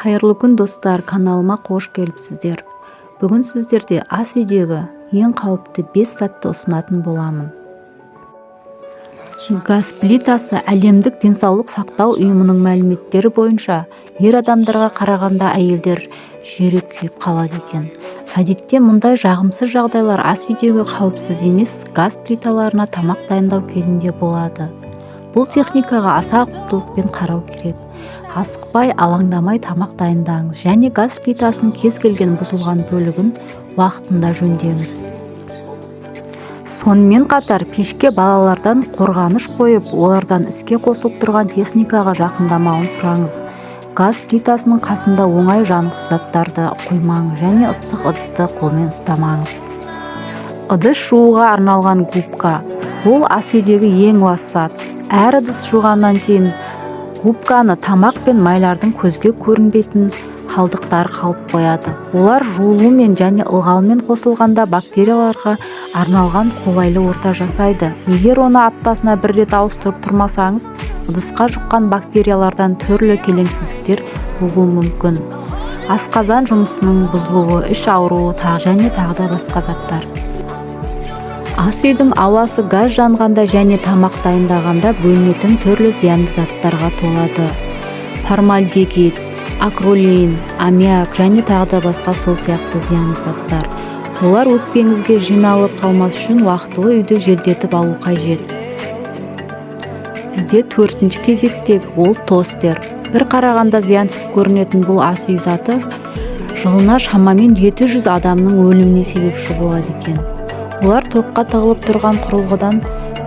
Қайырлы күн достар, каналыма қош келіпсіздер. Бүгін сіздерде ас үйдегі ең қауіпті 5 затты ұсынатын боламын. Газ плитасы әлемдік денсаулық сақтау ұйымының мәліметтері бойынша ер адамдарға қарағанда әйелдер жиірек күйіп қалады екен. Әдетте мұндай жағымсыз жағдайлар ас үйдегі қауіпсіз емес газ плиталарына тамақ дайындау кезінде болады. Бұл техникаға аса ұқыптылықпен қарау керек. Асықпай, алаңдамай тамақ дайындаңыз және газ плитасының кез келген бұзылған бөлігін уақытында жөндеңіз. Сонымен қатар пешке балалардан қорғаныш қойып, олардан іске қосылып тұрған техникаға жақындамауын сұраңыз. Газ плитасының қасында оңай жанғыш заттарды қоймаңыз және ыстық ыдысты қолмен ұстамаңыз. Ыдыс жууға арналған губка. Бұл ас үйдегі ең лас зат. Әр ыдыс жуғаннан кейін губканы тамақ пен майлардың көзге көрінбейтін қалдықтар қалып қояды. Олар жуылумен және ылғалмен қосылғанда бактерияларға арналған қолайлы орта жасайды. Егер оны аптасына бір рет ауыстырып тұрмасаңыз, ыдысқа жұққан бактериялардан түрлі келеңсіздіктер болуы мүмкін. Асқазан жұмысының бұзылуы, іш ауруы және тағы да басқа заттар. Ас үйдің ауасы газ жанғанда және тамақ дайындағанда бөлінетін түрлі зиянды заттарға толады. Формальдегид, акролеин, аммиак және тағы да басқа сол сияқты зиянды заттар. Олар өкпеңізге жиналып қалмас үшін уақытылы үйді желдетіп алу қажет. Бізде 4-ші кезектегі ол тостер. Бір қарағанда зиянсыз көрінетін бұл ас үй заты жылына шамамен 700 адамның өліміне себепші болады екен. Олар тоққа тығылып тұрған құрылғыдан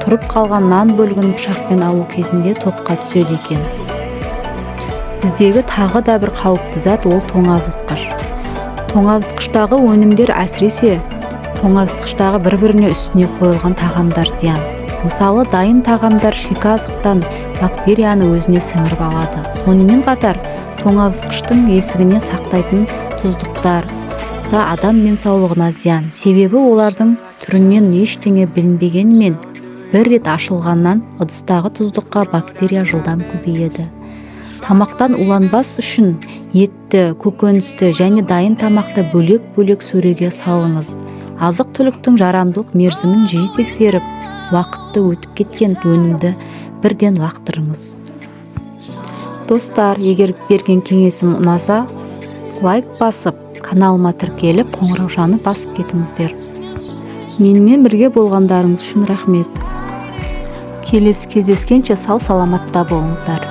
тұрып қалған нан бөлігін пышақпен алу кезінде тоққа түседі екен. Біздегі тағы да бір қауіпті зат ол тоңазытқыш. Тоңазытқыштағы өнімдер, әсіресе тоңазытқыштағы бір-біріне үстіне қойылған тағамдар зиян. Мысалы, дайын тағамдар шикі азықтан бактерияны өзіне сіңіріп алады. Сонымен қатар, тоңазытқыштың есігіне сақтайтын тұздықтар да адам денсаулығына зиян. Себебі олардың түрінен ештеңе білінбегенмен, бір рет ашылғаннан ыдыстағы тұздыққа бактерия жылдам көбейеді. Тамақтан уланбас үшін етті, көкөністі және дайын тамақты бөлек-бөлек сөреге салыңыз. Азық-түліктің жарамдылық мерзімін жиі тексеріп, уақытты өтіп кеткен өнімді бірден лақтырыңыз. Достар, егер берген кеңесім ұнаса, лайк басып, каналыма тіркеліп, қоңыраушаны басып кетіңіздер. Менімен бірге болғандарыңыз үшін рахмет. Келесі кездескенше сау саламатта болыңыздар.